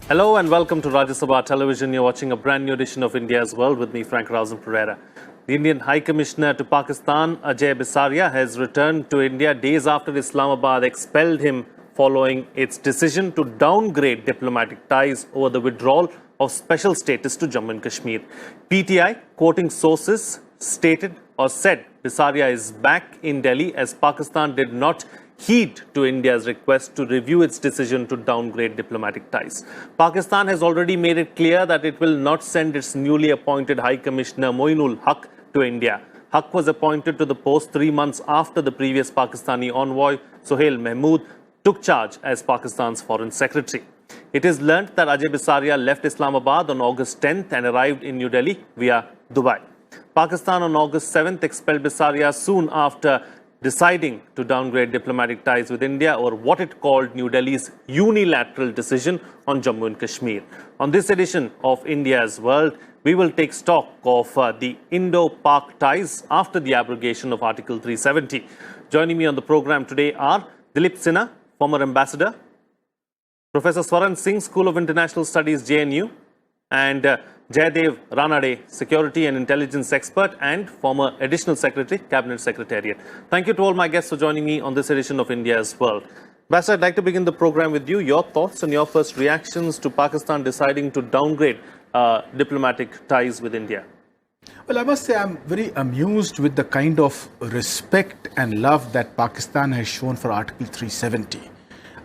Hello and welcome to Rajya Sabha television. You're watching a brand new edition of India's World with me, Frank Rausen Pereira. The Indian High Commissioner to Pakistan, Ajay Bisaria, has returned to India days after Islamabad expelled him following its decision to downgrade diplomatic ties over the withdrawal of special status to Jammu and Kashmir. PTI, quoting sources, stated or said Bisaria is back in Delhi as Pakistan did not heed to India's request to review its decision to downgrade diplomatic ties. Pakistan has already made it clear that it will not send its newly appointed High Commissioner Moinul Haq to India. Haq was appointed to the post 3 months after the previous Pakistani envoy, Sohail Mahmood, took charge as Pakistan's Foreign Secretary. It is learnt that Ajay Bisaria left Islamabad on August 10th and arrived in New Delhi via Dubai. Pakistan on August 7th expelled Bisaria soon after deciding to downgrade diplomatic ties with India over what it called New Delhi's unilateral decision on Jammu and Kashmir. On this edition of India's World, we will take stock of the Indo-Pak ties after the abrogation of Article 370. Joining me on the program today are Dilip Sinha, former ambassador, Professor Swaran Singh, School of International Studies, JNU, and Jaidev Ranade, Security and Intelligence Expert and former Additional Secretary, Cabinet Secretariat. Thank you to all my guests for joining me on this edition of India's World. Ambassador, I'd like to begin the program with you. Your thoughts and your first reactions to Pakistan deciding to downgrade diplomatic ties with India. Well, I must say I'm very amused with the kind of respect and love that Pakistan has shown for Article 370.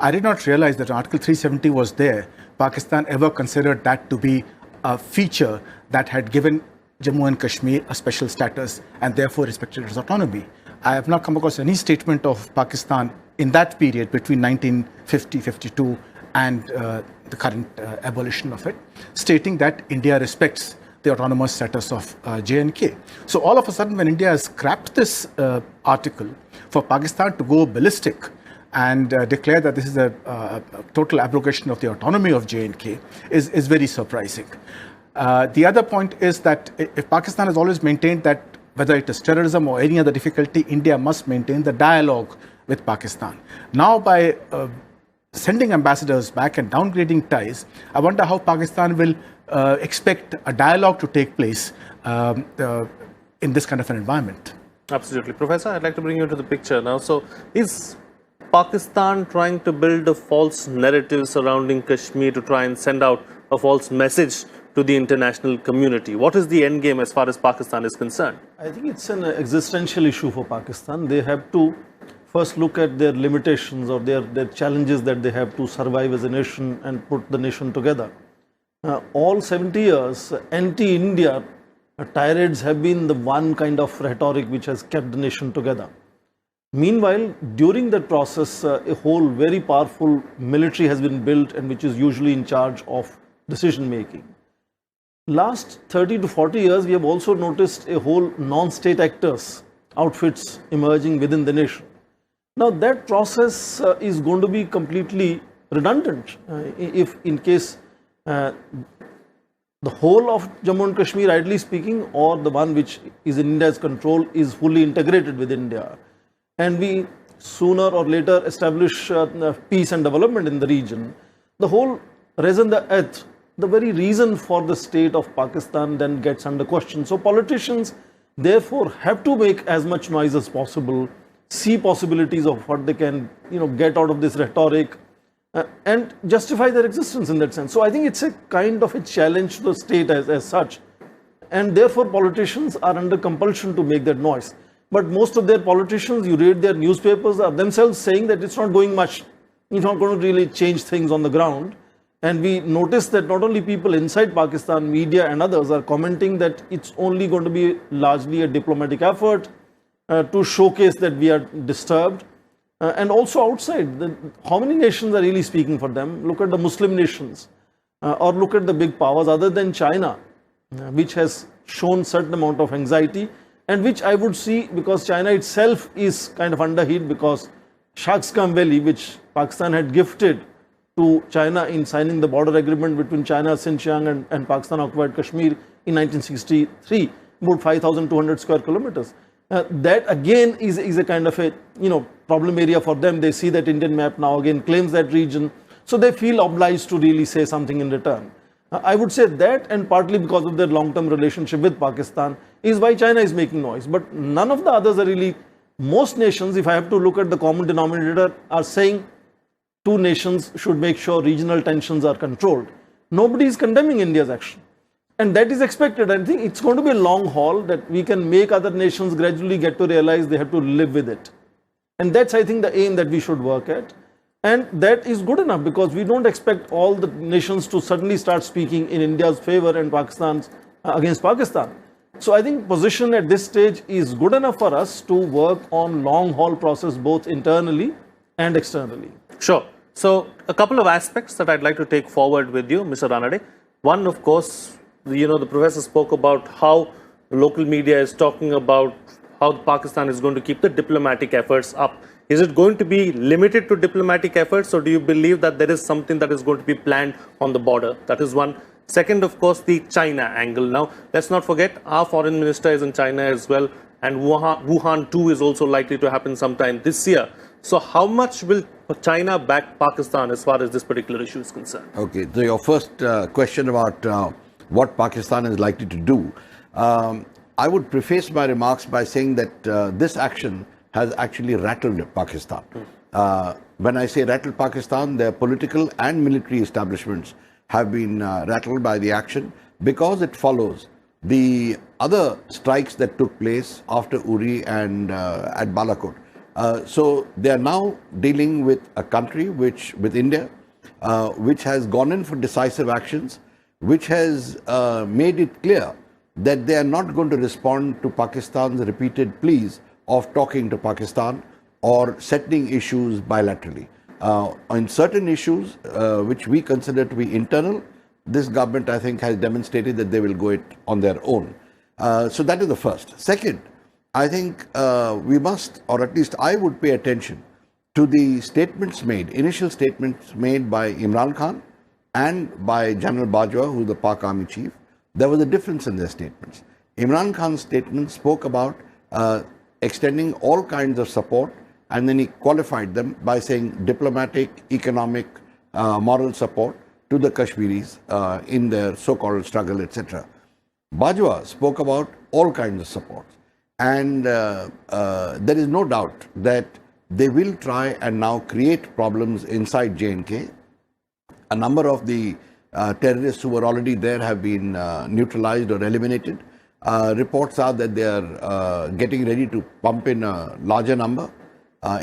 I did not realize that Article 370 was there. Pakistan ever considered that to be a feature that had given Jammu and Kashmir a special status and therefore respected its autonomy. I have not come across any statement of Pakistan in that period between 1950-52 and the current abolition of it, stating that India respects the autonomous status of J&K. So all of a sudden, when India has scrapped this article, for Pakistan to go ballistic and declare that this is a total abrogation of the autonomy of J&K is very surprising. The other point is that if Pakistan has always maintained that whether it is terrorism or any other difficulty, India must maintain the dialogue with Pakistan. Now, by sending ambassadors back and downgrading ties, I wonder how Pakistan will expect a dialogue to take place in this kind of an environment. Absolutely. Professor, I'd like to bring you into the picture now. So, is Pakistan trying to build a false narrative surrounding Kashmir to try and send out a false message to the international community? What is the end game as far as Pakistan is concerned? I think it's an existential issue for Pakistan. They have to first look at their limitations or their challenges that they have to survive as a nation and put the nation together. All 70 years, anti-India tirades have been the one kind of rhetoric which has kept the nation together. Meanwhile, during that process, a whole very powerful military has been built and which is usually in charge of decision making. Last 30 to 40 years, we have also noticed a whole non-state actors, outfits emerging within the nation. Now that process is going to be completely redundant if in case the whole of Jammu and Kashmir, ideally speaking, or the one which is in India's control is fully integrated with India. And we sooner or later establish peace and development in the region, the whole raison d'etre, the very reason for the state of Pakistan then gets under question. So politicians therefore have to make as much noise as possible, see possibilities of what they can get out of this rhetoric and justify their existence in that sense. So I think it's a kind of a challenge to the state as such, and therefore politicians are under compulsion to make that noise. But most of their politicians, you read their newspapers, are themselves saying that it's not going much, it's not going to really change things on the ground. And we notice that not only people inside Pakistan, media and others are commenting that it's only going to be largely a diplomatic effort to showcase that we are disturbed. And also outside, how many nations are really speaking for them? Look at the Muslim nations or look at the big powers other than China, which has shown certain amount of anxiety. And which I would see, because China itself is kind of under heat, because Shaksgam Valley, which Pakistan had gifted to China in signing the border agreement between China, Xinjiang and Pakistan occupied Kashmir in 1963, about 5,200 square kilometers. That again is a kind of a problem area for them. They see that Indian map now again claims that region. So they feel obliged to really say something in return. I would say that, and partly because of their long-term relationship with Pakistan, is why China is making noise. But none of the others are really, most nations, if I have to look at the common denominator, are saying two nations should make sure regional tensions are controlled. Nobody is condemning India's action. And that is expected. I think it's going to be a long haul that we can make other nations gradually get to realize they have to live with it. And that's, I think, the aim that we should work at. And that is good enough because we don't expect all the nations to suddenly start speaking in India's favor and Pakistan's against Pakistan. So I think position at this stage is good enough for us to work on long haul process both internally and externally. Sure. So a couple of aspects that I'd like to take forward with you, Mr. Ranade. One, of course, the professor spoke about how local media is talking about how Pakistan is going to keep the diplomatic efforts up. Is it going to be limited to diplomatic efforts, or do you believe that there is something that is going to be planned on the border? That is one. Second, of course, the China angle. Now, let's not forget, our foreign minister is in China as well, and Wuhan 2 is also likely to happen sometime this year. So how much will China back Pakistan as far as this particular issue is concerned? Okay, so your first question about what Pakistan is likely to do. I would preface my remarks by saying that this action has actually rattled Pakistan. When I say rattled Pakistan, their political and military establishments have been rattled by the action because it follows the other strikes that took place after Uri and at Balakot. So they are now dealing with a country with India, which has gone in for decisive actions, which has made it clear that they are not going to respond to Pakistan's repeated pleas of talking to Pakistan or settling issues bilaterally. On certain issues which we consider to be internal, this government, I think, has demonstrated that they will go it on their own. So that is the first. Second, I think we must, or at least I would pay attention to the statements made, initial statements made by Imran Khan and by General Bajwa, who is the Pak Army Chief. There was a difference in their statements. Imran Khan's statement spoke about extending all kinds of support, and then he qualified them by saying diplomatic, economic, moral support to the Kashmiris in their so-called struggle, etc. Bajwa spoke about all kinds of support. And there is no doubt that they will try and now create problems inside J&K. A number of the terrorists who were already there have been neutralized or eliminated. Reports are that they are getting ready to pump in a larger number.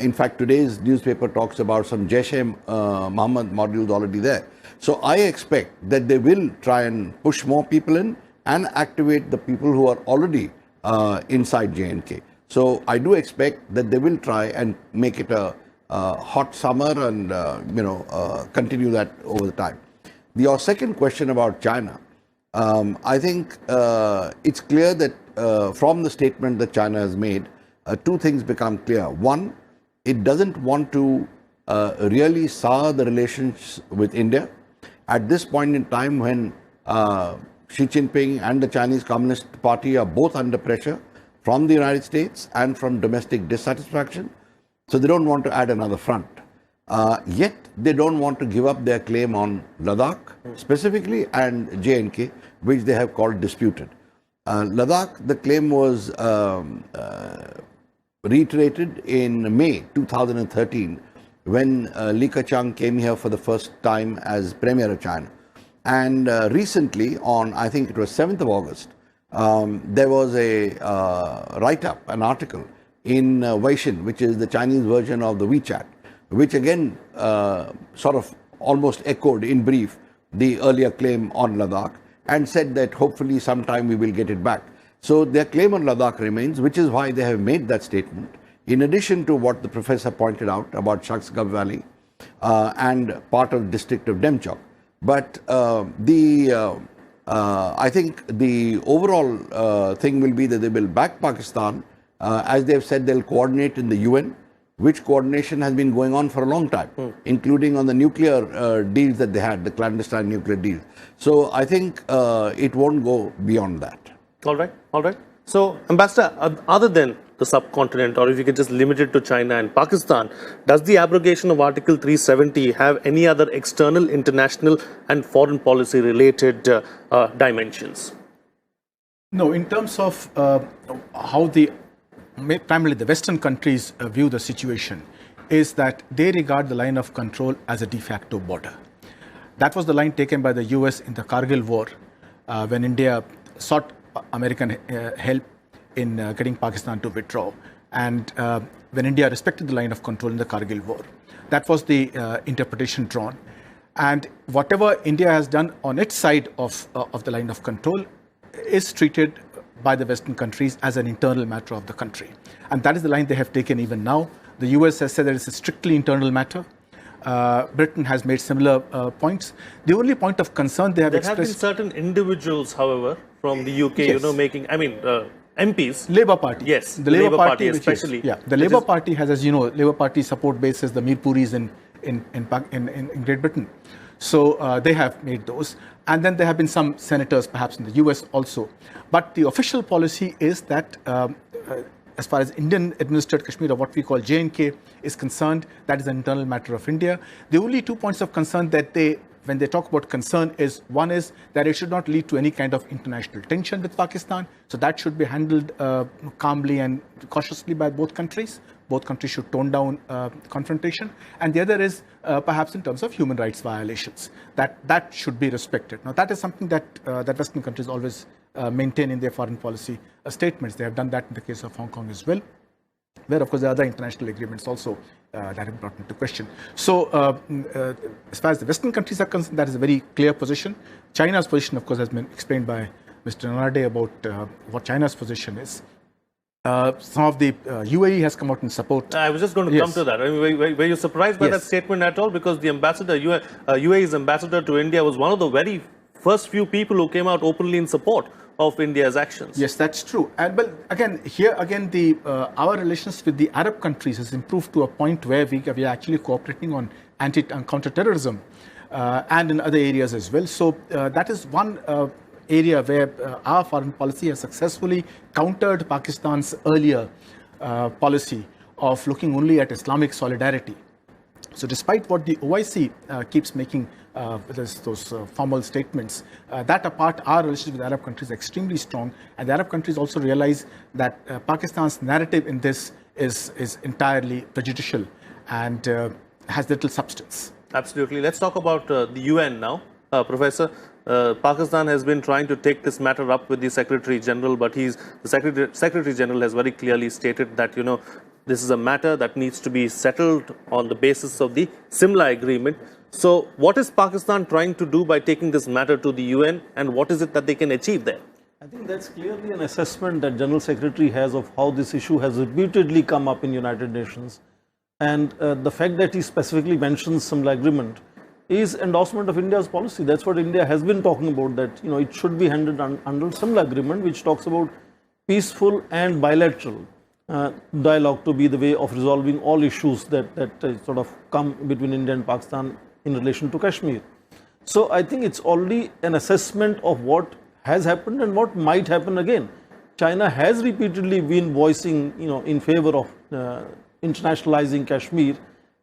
In fact, today's newspaper talks about some Jaish-e-Mohammed modules already there. So I expect that they will try and push more people in and activate the people who are already inside J&K. So I do expect that they will try and make it a hot summer and continue that over the time. Your second question about China, I think it's clear that from the statement that China has made, two things become clear. One, it doesn't want to really sour the relations with India. At this point in time when Xi Jinping and the Chinese Communist Party are both under pressure from the United States and from domestic dissatisfaction, so they don't want to add another front. Yet they don't want to give up their claim on Ladakh specifically and J&K, which they have called disputed. Ladakh, the claim was reiterated in May 2013 when Li Keqiang came here for the first time as Premier of China. And recently, on I think it was 7th of August, there was a write-up, an article in Weixin, which is the Chinese version of the WeChat, which again sort of almost echoed in brief the earlier claim on Ladakh and said that hopefully sometime we will get it back. So their claim on Ladakh remains, which is why they have made that statement, in addition to what the professor pointed out about Shaksgab Valley and part of the district of Demchok. But I think the overall thing will be that they will back Pakistan. As they have said, they'll coordinate in the UN, which coordination has been going on for a long time, including on the nuclear deals that they had, the clandestine nuclear deals. So I think it won't go beyond that. All right, all right. So, Ambassador, other than the subcontinent, or if you could just limit it to China and Pakistan, does the abrogation of Article 370 have any other external, international, and foreign policy related dimensions? No, in terms of how primarily the Western countries view the situation, is that they regard the line of control as a de facto border. That was the line taken by the US in the Kargil War, when India sought American help in getting Pakistan to withdraw, and when India respected the line of control in the Kargil War. That was the interpretation drawn. And whatever India has done on its side of the line of control is treated by the Western countries as an internal matter of the country. And that is the line they have taken even now. The US has said that it's a strictly internal matter. Britain has made similar points. The only point of concern they have expressed... There have been certain individuals, however, from the UK, Yes. making, MPs. Labour Party. Yes, the Labour Labour Party which is- especially. the Labour Party has, as you know, Labour Party support bases the Mir Puris in Great Britain. So they have made those. And then there have been some senators, perhaps in the US also. But the official policy is that as far as Indian administered Kashmir, or what we call J&K, is concerned, that is an internal matter of India. The only 2 points of concern that when they talk about concern, is one is that it should not lead to any kind of international tension with Pakistan. So that should be handled calmly and cautiously by both countries. Both countries should tone down confrontation. And the other is perhaps in terms of human rights violations. That should be respected. Now, that is something that Western countries always maintain in their foreign policy statements. They have done that in the case of Hong Kong as well, where, of course, there are other international agreements also that have been brought into question. So, as far as the Western countries are concerned, that is a very clear position. China's position, of course, has been explained by Mr. Narade about what China's position is. Some of the UAE has come out in support. I was just going to come to that. Were you surprised by that statement at all? Because the ambassador, UAE's ambassador to India, was one of the very first few people who came out openly in support of India's actions. Yes, that's true. And but again, our relations with the Arab countries has improved to a point where we are actually cooperating on counter-terrorism and in other areas as well. So that is one area where our foreign policy has successfully countered Pakistan's earlier policy of looking only at Islamic solidarity. So despite what the OIC keeps making those formal statements, that apart, our relationship with Arab countries is extremely strong, and the Arab countries also realize that Pakistan's narrative in this is entirely prejudicial and has little substance. Absolutely. Let's talk about the UN now. Professor, Pakistan has been trying to take this matter up with the Secretary General, but the Secretary General has very clearly stated that, this is a matter that needs to be settled on the basis of the Simla Agreement. So what is Pakistan trying to do by taking this matter to the UN, and what is it that they can achieve there? I think that's clearly an assessment that General Secretary has of how this issue has repeatedly come up in United Nations. And the fact that he specifically mentions Simla Agreement is endorsement of India's policy. That's what India has been talking about, that it should be handled under Simla Agreement, which talks about peaceful and bilateral dialogue to be the way of resolving all issues that sort of come between India and Pakistan in relation to Kashmir. So I think it's already an assessment of what has happened and what might happen again. China has repeatedly been voicing, in favor of internationalizing Kashmir,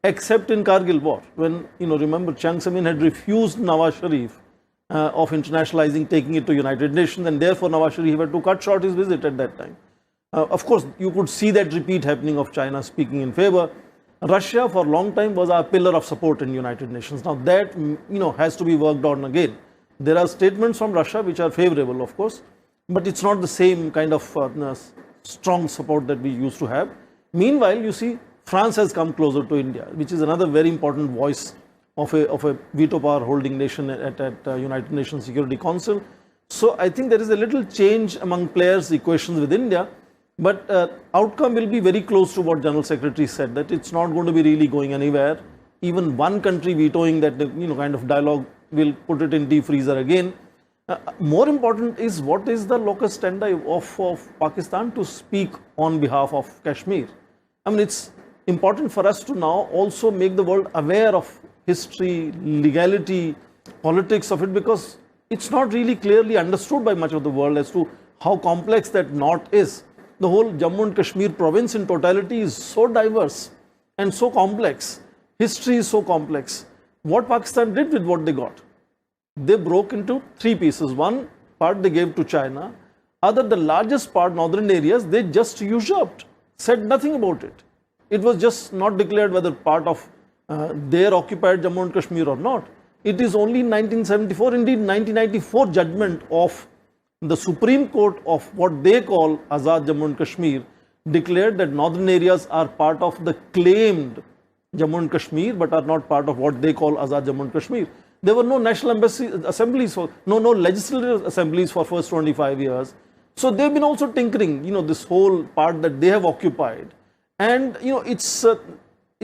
except in Kargil War, when, remember, Chiang Samin had refused Nawaz Sharif of internationalizing, taking it to United Nations, and therefore Nawaz Sharif had to cut short his visit at that time. Of course, you could see that repeat happening of China speaking in favor. Russia, for a long time, was our pillar of support in United Nations. Now that, has to be worked on again. There are statements from Russia which are favorable, of course, but it's not the same kind of strong support that we used to have. Meanwhile, you see, France has come closer to India, which is another very important voice of a veto power holding nation at United Nations Security Council. So I think there is a little change among players' equations with India, but outcome will be very close to what General Secretary said, that it's not going to be really going anywhere. Even one country vetoing that kind of dialogue will put it in deep freezer again. More important is what is the locus standi of Pakistan to speak on behalf of Kashmir. I mean, it's important for us to now also make the world aware of history, legality, politics of it, because it's not really clearly understood by much of the world as to how complex that knot is. the whole Jammu and Kashmir province in totality is so diverse and so complex. History is so complex. What Pakistan did with what they got? They broke into three pieces. One part they gave to China. Other, the largest part, northern areas, they just usurped, said nothing about it. It was just not declared whether part of their occupied Jammu and Kashmir or not. It is only in 1974, indeed 1994 judgment of the Supreme Court of what they call Azad Jammu and Kashmir declared that northern areas are part of the claimed Jammu and Kashmir but are not part of what they call Azad Jammu and Kashmir. There were no national assemblies, no legislative assemblies for first 25 years. So they've been also tinkering, this whole part that they have occupied. And,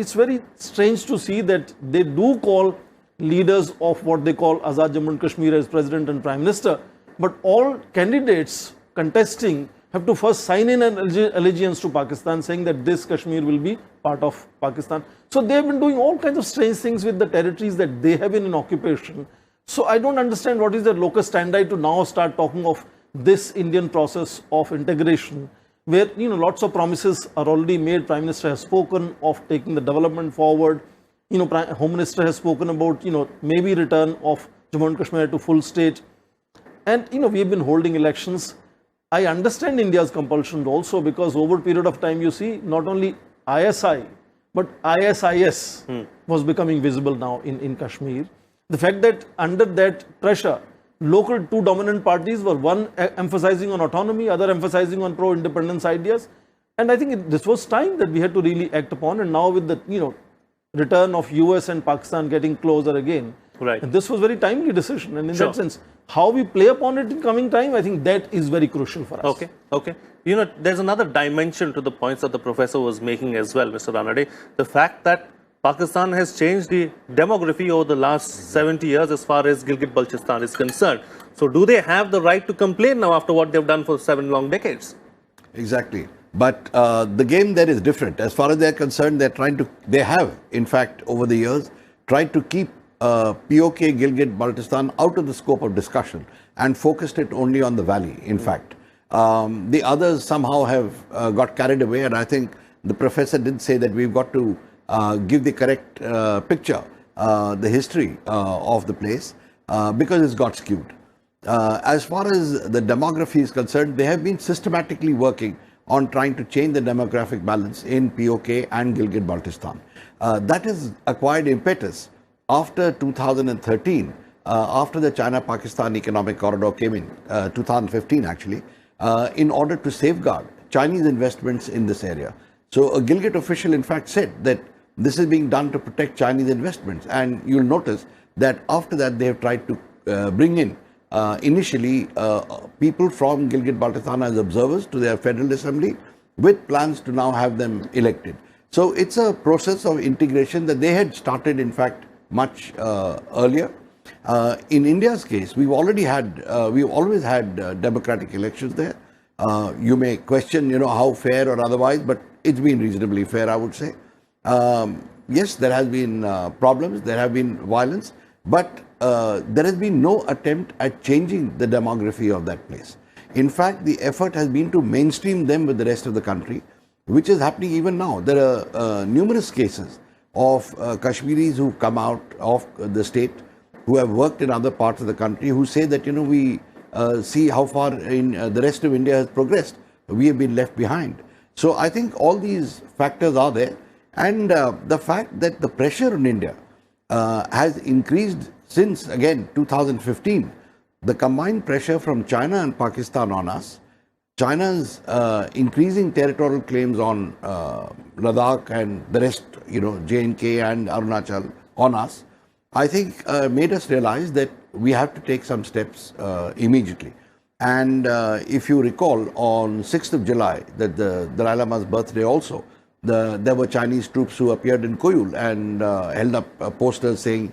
it's very strange to see that they do call leaders of what they call Azad Jammu and Kashmir as President and Prime Minister. But all candidates contesting have to first sign in an allegiance to Pakistan, saying that this Kashmir will be part of Pakistan. So they have been doing all kinds of strange things with the territories that they have been in occupation. So I don't understand what is their locus standi to now start talking of this Indian process of integration, where lots of promises are already made. Prime Minister has spoken of taking the development forward. Home Minister has spoken about maybe return of Jammu and Kashmir to full state. And we have been holding elections. I understand India's compulsion also, because over a period of time you see not only ISI but ISIS was becoming visible now in Kashmir. The fact that under that pressure, local two dominant parties were, one emphasizing on autonomy, other emphasizing on pro-independence ideas. And I think this was time that we had to really act upon. And now with the return of US and Pakistan getting closer again, right, and this was very timely decision. And in that sense, how we play upon it in coming time, I think that is very crucial for us. Okay. There's another dimension to the points that the professor was making as well, Mr. Ranade. The fact that Pakistan has changed the demography over the last 70 years as far as Gilgit-Baltistan is concerned. So do they have the right to complain now after what they've done for 7 long decades? Exactly. But the game there is different. As far as they're concerned, they have, in fact, over the years, tried to keep POK, Gilgit-Baltistan out of the scope of discussion and focused it only on the valley, in fact. The others somehow have got carried away, and I think the professor did say that we've got to give the correct picture, the history of the place, because it's got skewed. As far as the demography is concerned, they have been systematically working on trying to change the demographic balance in POK and Gilgit-Baltistan. That has acquired impetus after 2013, after the China-Pakistan Economic Corridor came in, 2015 actually, in order to safeguard Chinese investments in this area. So a Gilgit official in fact said that this is being done to protect Chinese investments, and you'll notice that after that they have tried to bring in initially people from Gilgit-Baltistan as observers to their Federal Assembly, with plans to now have them elected. So it's a process of integration that they had started in fact much earlier. In India's case, we've always had democratic elections there. You may question, how fair or otherwise, but it's been reasonably fair, I would say. Yes, there has been problems, there have been violence, but there has been no attempt at changing the demography of that place. In fact, the effort has been to mainstream them with the rest of the country, which is happening even now. There are numerous cases of Kashmiris who come out of the state, who have worked in other parts of the country, who say that, we see how far in the rest of India has progressed. We have been left behind. So I think all these factors are there. And the fact that the pressure on India has increased since, again, 2015, the combined pressure from China and Pakistan on us, China's increasing territorial claims on Ladakh and the rest, J&K and Arunachal on us, I think made us realize that we have to take some steps immediately. And if you recall, on 6th of July, that the Dalai Lama's birthday also, there were Chinese troops who appeared in Koyul and held up posters saying,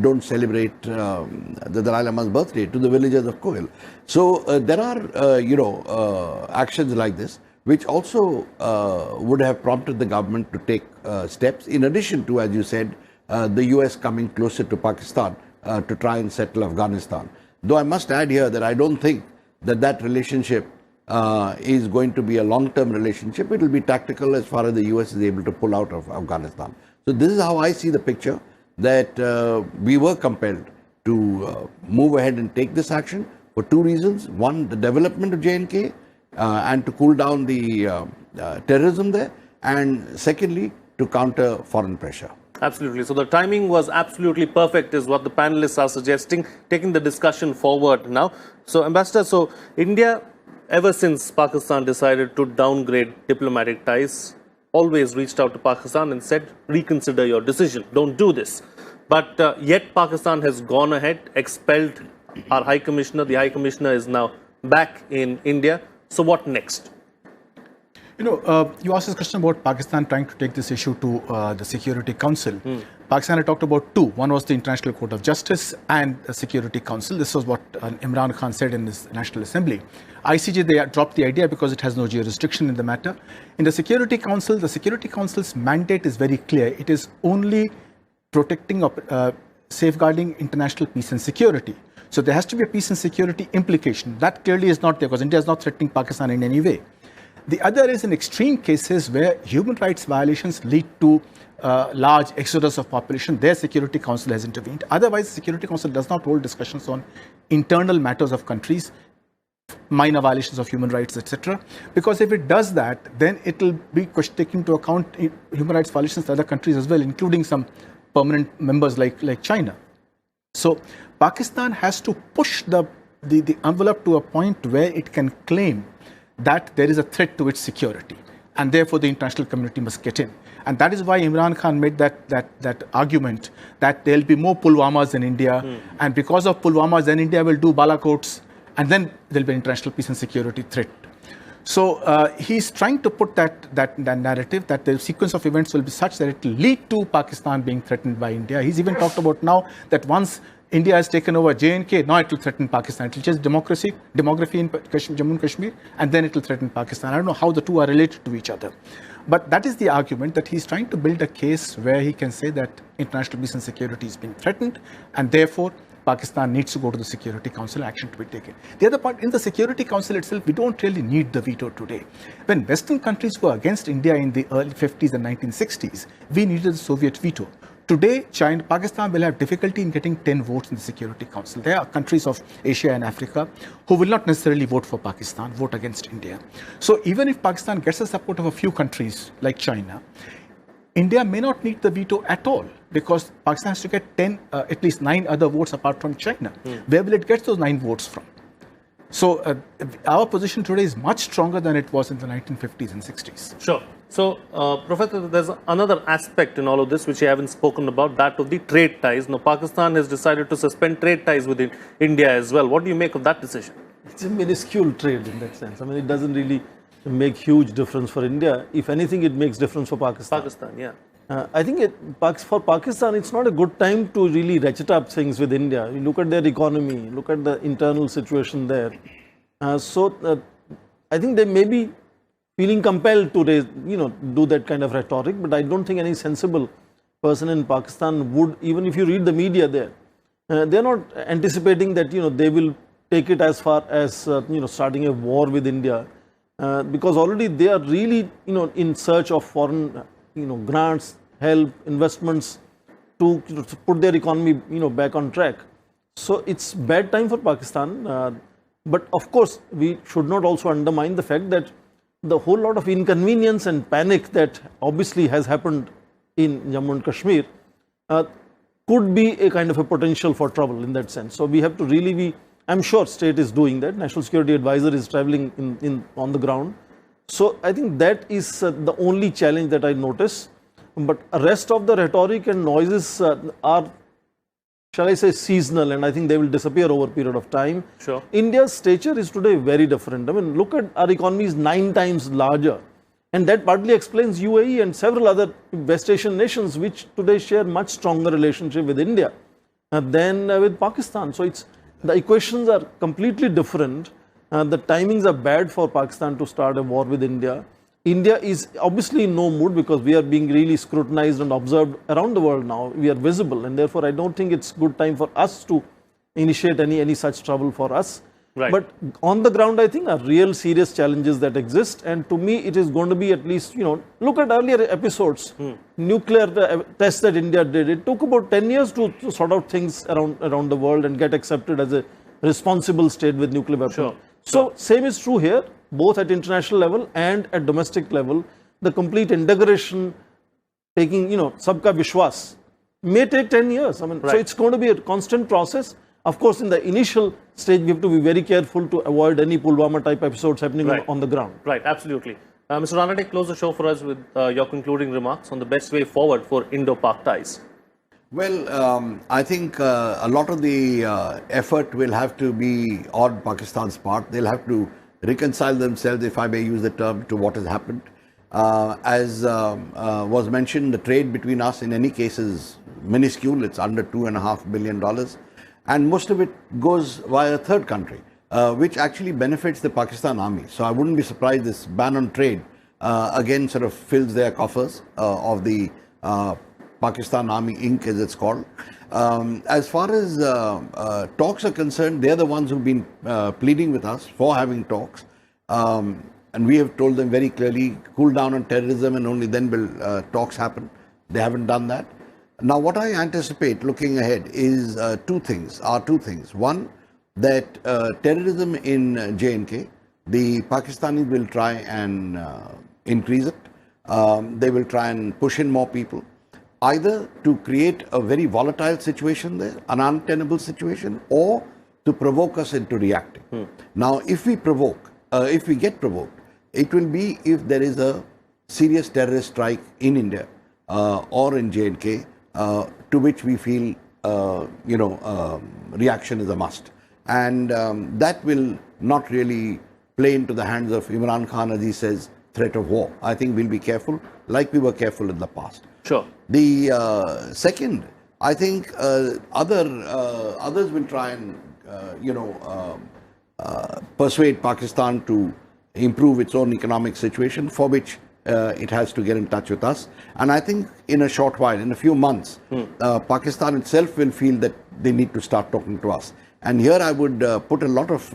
don't celebrate the Dalai Lama's birthday to the villagers of Koyul. So there are, actions like this, which also would have prompted the government to take steps, in addition to, as you said, the US coming closer to Pakistan to try and settle Afghanistan. Though I must add here that I don't think that relationship is going to be a long-term relationship. It will be tactical as far as the US is able to pull out of Afghanistan. So this is how I see the picture, that we were compelled to move ahead and take this action for two reasons. One, the development of J&K and to cool down the terrorism there. And secondly, to counter foreign pressure. Absolutely. So the timing was absolutely perfect is what the panelists are suggesting, taking the discussion forward now. So Ambassador, so India, ever since Pakistan decided to downgrade diplomatic ties, always reached out to Pakistan and said, reconsider your decision, don't do this. But yet Pakistan has gone ahead, expelled our High Commissioner. The High Commissioner is now back in India. So what next? You know, you asked this question about Pakistan trying to take this issue to the Security Council. Pakistan had talked about two. One was the International Court of Justice and the Security Council. This was what Imran Khan said in his National Assembly. ICJ, they dropped the idea because it has no jurisdiction in the matter. In the Security Council's mandate is very clear. It is only protecting or safeguarding international peace and security. So there has to be a peace and security implication. That clearly is not there because India is not threatening Pakistan in any way. The other is in extreme cases where human rights violations lead to large exodus of population. Their Security Council has intervened. Otherwise, the Security Council does not hold discussions on internal matters of countries, minor violations of human rights, etc. Because if it does that, then it will be taking into account human rights violations in other countries as well, including some permanent members like China. So Pakistan has to push the envelope to a point where it can claim that there is a threat to its security, and therefore the international community must get in. And that is why Imran Khan made that argument that there will be more Pulwamas in India, and because of Pulwamas, then India will do Balakots, and then there will be international peace and security threat. So he's trying to put that narrative that the sequence of events will be such that it will lead to Pakistan being threatened by India. He's even talked about now that once India has taken over J&K, now it will threaten Pakistan. It will change demography in Jammu and Kashmir, and then it will threaten Pakistan. I don't know how the two are related to each other. But that is the argument, that he's trying to build a case where he can say that international peace and security is being threatened, and therefore Pakistan needs to go to the Security Council, action to be taken. The other point, in the Security Council itself, we don't really need the veto today. When Western countries were against India in the early 50s and 1960s, we needed the Soviet veto. Today, Pakistan will have difficulty in getting 10 votes in the Security Council. There are countries of Asia and Africa who will not necessarily vote for Pakistan, vote against India. So even if Pakistan gets the support of a few countries like China, India may not need the veto at all, because Pakistan has to get at least 9 other votes apart from China. Where will it get those 9 votes from? So our position today is much stronger than it was in the 1950s and 60s. Sure. So, Professor, there's another aspect in all of this which you haven't spoken about, that of the trade ties. Now, Pakistan has decided to suspend trade ties with India as well. What do you make of that decision? It's a minuscule trade in that sense. I mean, it doesn't really make huge difference for India. If anything, it makes difference for Pakistan. Pakistan, yeah. I think for Pakistan, it's not a good time to really ratchet up things with India. You look at their economy, look at the internal situation there. So I think they may be feeling compelled to do that kind of rhetoric, but I don't think any sensible person in Pakistan would, even if you read the media there, they're not anticipating that they will take it as far as starting a war with India, because already they are really in search of foreign grants, help, investments to put their economy back on track. So it's bad time for Pakistan, but of course we should not also undermine the fact that the whole lot of inconvenience and panic that obviously has happened in Jammu and Kashmir could be a kind of a potential for trouble in that sense. So we have to really be, I'm sure state is doing that. National Security Advisor is traveling on the ground. So I think that is the only challenge that I notice. But rest of the rhetoric and noises are, shall I say, seasonal, and I think they will disappear over a period of time. Sure. India's stature is today very different. I mean, look at our economy is 9 times larger, and that partly explains UAE and several other West Asian nations which today share much stronger relationship with India than with Pakistan. So the equations are completely different. The timings are bad for Pakistan to start a war with India. India is obviously in no mood because we are being really scrutinized and observed around the world now. We are visible, and therefore I don't think it's good time for us to initiate any such trouble for us. Right. But on the ground, I think are real serious challenges that exist. And to me, it is going to be at least, look at earlier episodes, nuclear tests that India did. It took about 10 years to sort out things around the world and get accepted as a responsible state with nuclear weapons. Sure. So same is true here, both at international level and at domestic level. The complete integration, taking, sabka vishwas, may take 10 years. I mean, so it's going to be a constant process. Of course, in the initial stage, we have to be very careful to avoid any Pulwama type episodes happening on the ground. Right, absolutely. Mr. Ranade, close the show for us with your concluding remarks on the best way forward for Indo-Pak ties. Well, I think a lot of the effort will have to be on Pakistan's part. They'll have to reconcile themselves, if I may use the term, to what has happened. As was mentioned, the trade between us in any case is minuscule. It's under $2.5 billion. And most of it goes via a third country, which actually benefits the Pakistan army. So I wouldn't be surprised this ban on trade again sort of fills their coffers of the Pakistan Army Inc., as it's called. As far as talks are concerned, they're the ones who've been pleading with us for having talks. And we have told them very clearly, cool down on terrorism and only then will talks happen. They haven't done that. Now, what I anticipate looking ahead is two things. One, that terrorism in J&K, the Pakistanis will try and increase it. They will try and push in more people, either to create a very volatile situation there, an untenable situation, or to provoke us into reacting. Now, if we get provoked, it will be if there is a serious terrorist strike in India or in J&K, to which we feel, reaction is a must. And that will not really play into the hands of Imran Khan, as he says, threat of war. I think we'll be careful, like we were careful in the past. Sure. The second, I think others will try and, persuade Pakistan to improve its own economic situation, for which it has to get in touch with us. And I think in a short while, in a few months, Pakistan itself will feel that they need to start talking to us. And here I would put a lot of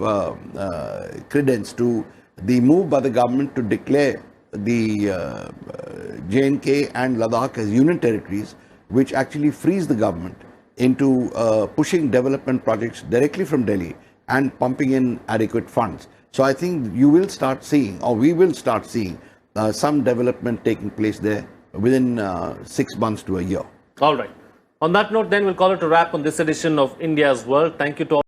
credence to the move by the government to declare the J&K and Ladakh as union territories, which actually frees the government into pushing development projects directly from Delhi and pumping in adequate funds. So I think you will start seeing, or we will start seeing, some development taking place there within 6 months to a year. All right. On that note, then, we'll call it a wrap on this edition of India's World. Thank you to all.